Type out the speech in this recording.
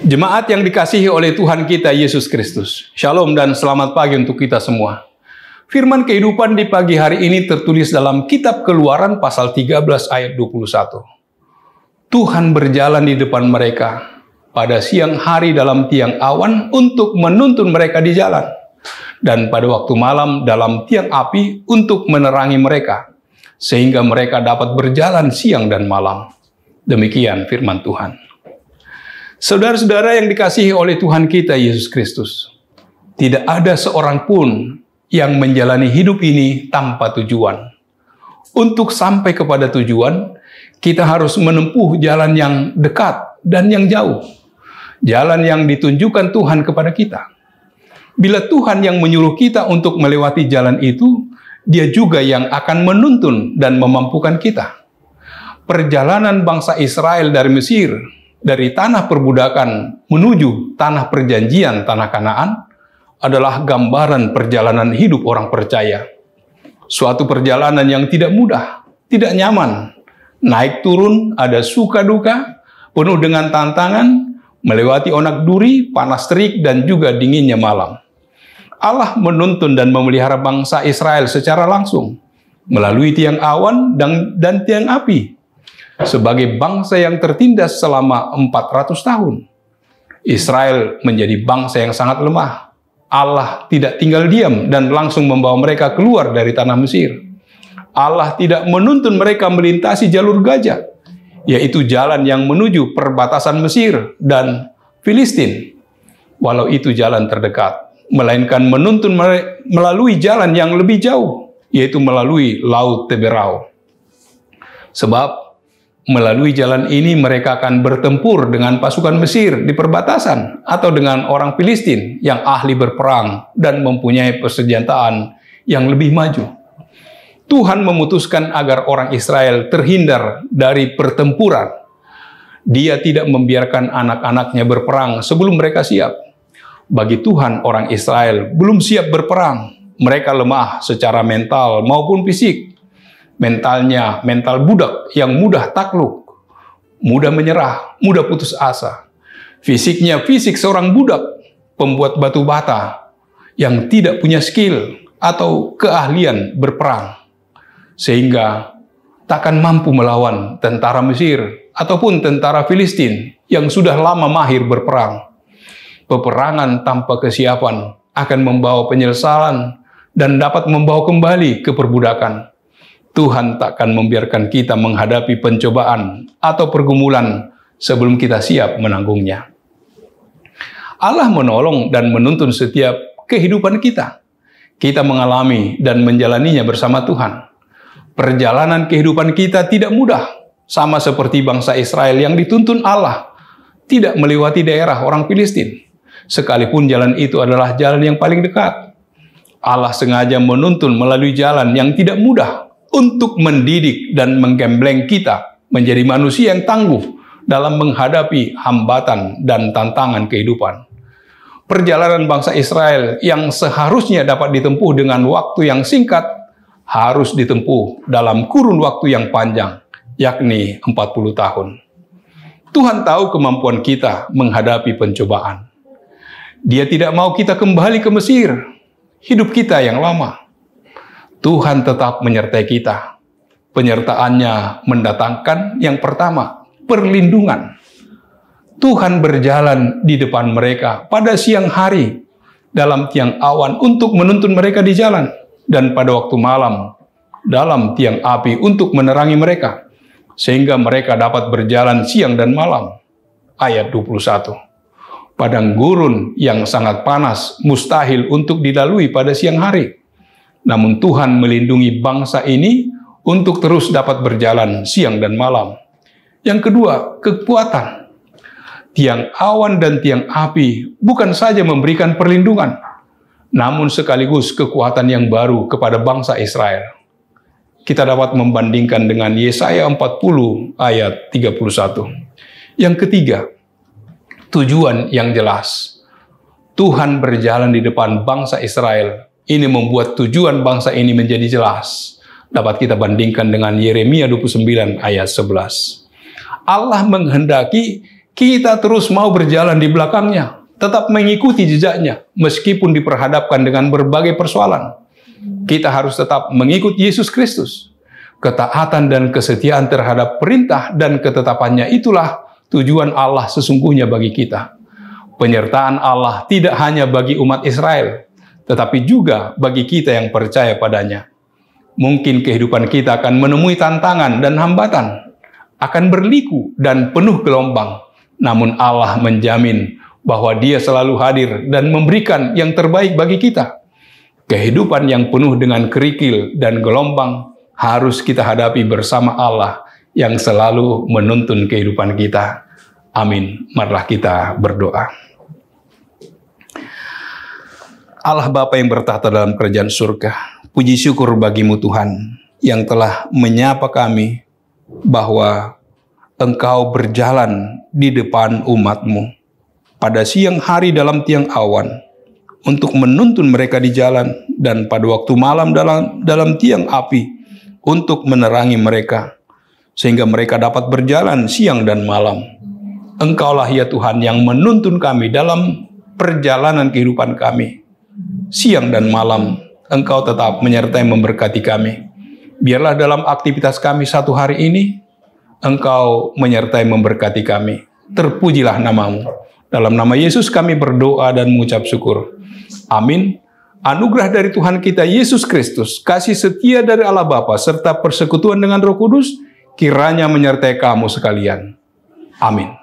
Jemaat yang dikasihi oleh Tuhan kita Yesus Kristus, Shalom dan selamat pagi untuk kita semua. Firman kehidupan di pagi hari ini tertulis dalam kitab Keluaran pasal 13 ayat 21. Tuhan berjalan di depan mereka pada siang hari dalam tiang awan untuk menuntun mereka di jalan, dan pada waktu malam dalam tiang api untuk menerangi mereka, sehingga mereka dapat berjalan siang dan malam. Demikian firman Tuhan. Saudara-saudara yang dikasihi oleh Tuhan kita Yesus Kristus, tidak ada seorang pun yang menjalani hidup ini tanpa tujuan. Untuk sampai kepada tujuan, kita harus menempuh jalan yang dekat dan yang jauh. Jalan yang ditunjukkan Tuhan kepada kita. Bila Tuhan yang menyuruh kita untuk melewati jalan itu, Dia juga yang akan menuntun dan memampukan kita. Perjalanan bangsa Israel dari Mesir, dari tanah perbudakan menuju tanah perjanjian, tanah Kanaan, adalah gambaran perjalanan hidup orang percaya. Suatu perjalanan yang tidak mudah, tidak nyaman. Naik turun, ada suka duka, penuh dengan tantangan, melewati onak duri, panas terik, dan juga dinginnya malam. Allah menuntun dan memelihara bangsa Israel secara langsung, melalui tiang awan dan tiang api. Sebagai bangsa yang tertindas selama 400 tahun, Israel menjadi bangsa yang sangat lemah. Allah tidak tinggal diam dan langsung membawa mereka keluar dari tanah Mesir. Allah tidak menuntun mereka melintasi jalur gajah, yaitu jalan yang menuju perbatasan Mesir dan Filistin, walau itu jalan terdekat, melainkan menuntun melalui jalan yang lebih jauh, yaitu melalui Laut Teberau. Sebab melalui jalan ini mereka akan bertempur dengan pasukan Mesir di perbatasan atau dengan orang Filistin yang ahli berperang dan mempunyai persenjataan yang lebih maju. Tuhan memutuskan agar orang Israel terhindar dari pertempuran. Dia tidak membiarkan anak-anaknya berperang sebelum mereka siap. Bagi Tuhan, orang Israel belum siap berperang. Mereka lemah secara mental maupun fisik. Mentalnya mental budak yang mudah takluk, mudah menyerah, mudah putus asa. Fisiknya fisik seorang budak, pembuat batu bata yang tidak punya skill atau keahlian berperang, sehingga takkan mampu melawan tentara Mesir ataupun tentara Filistin yang sudah lama mahir berperang. Peperangan tanpa kesiapan akan membawa penyesalan dan dapat membawa kembali ke perbudakan. Tuhan takkan membiarkan kita menghadapi pencobaan atau pergumulan sebelum kita siap menanggungnya. Allah menolong dan menuntun setiap kehidupan kita. Kita mengalami dan menjalaninya bersama Tuhan. Perjalanan kehidupan kita tidak mudah, sama seperti bangsa Israel yang dituntun Allah tidak melewati daerah orang Filistin, sekalipun jalan itu adalah jalan yang paling dekat. Allah sengaja menuntun melalui jalan yang tidak mudah untuk mendidik dan menggembleng kita menjadi manusia yang tangguh dalam menghadapi hambatan dan tantangan kehidupan. Perjalanan bangsa Israel yang seharusnya dapat ditempuh dengan waktu yang singkat harus ditempuh dalam kurun waktu yang panjang, yakni 40 tahun. Tuhan tahu kemampuan kita menghadapi pencobaan. Dia tidak mau kita kembali ke Mesir, hidup kita yang lama. Tuhan tetap menyertai kita. Penyertaannya mendatangkan yang pertama, perlindungan. Tuhan berjalan di depan mereka pada siang hari dalam tiang awan untuk menuntun mereka di jalan, dan pada waktu malam dalam tiang api untuk menerangi mereka, sehingga mereka dapat berjalan siang dan malam. Ayat 21. Padang gurun yang sangat panas mustahil untuk dilalui pada siang hari. Namun Tuhan melindungi bangsa ini untuk terus dapat berjalan siang dan malam. Yang kedua, kekuatan. Tiang awan dan tiang api bukan saja memberikan perlindungan, namun sekaligus kekuatan yang baru kepada bangsa Israel. Kita dapat membandingkan dengan Yesaya 40 ayat 31. Yang ketiga, tujuan yang jelas. Tuhan berjalan di depan bangsa Israel. Ini membuat tujuan bangsa ini menjadi jelas. Dapat kita bandingkan dengan Yeremia 29 ayat 11. Allah menghendaki kita terus mau berjalan di belakangnya, tetap mengikuti jejaknya, meskipun diperhadapkan dengan berbagai persoalan. Kita harus tetap mengikuti Yesus Kristus. Ketaatan dan kesetiaan terhadap perintah dan ketetapannya itulah tujuan Allah sesungguhnya bagi kita. Penyertaan Allah tidak hanya bagi umat Israel, tetapi juga bagi kita yang percaya padanya. Mungkin kehidupan kita akan menemui tantangan dan hambatan, akan berliku dan penuh gelombang. Namun Allah menjamin bahwa Dia selalu hadir dan memberikan yang terbaik bagi kita. Kehidupan yang penuh dengan kerikil dan gelombang harus kita hadapi bersama Allah yang selalu menuntun kehidupan kita. Amin. Marilah kita berdoa. Allah Bapa yang bertahta dalam kerajaan surga, puji syukur bagimu Tuhan yang telah menyapa kami bahwa Engkau berjalan di depan umat-Mu pada siang hari dalam tiang awan untuk menuntun mereka di jalan, dan pada waktu malam dalam tiang api untuk menerangi mereka sehingga mereka dapat berjalan siang dan malam. Engkaulah ya Tuhan yang menuntun kami dalam perjalanan kehidupan kami. Siang dan malam Engkau tetap menyertai memberkati kami. Biarlah dalam aktivitas kami satu hari ini Engkau menyertai memberkati kami. Terpujilah nama-Mu. Dalam nama Yesus kami berdoa dan mengucap syukur. Amin. Anugerah dari Tuhan kita Yesus Kristus, kasih setia dari Allah Bapa, serta persekutuan dengan Roh Kudus, kiranya menyertai kamu sekalian. Amin.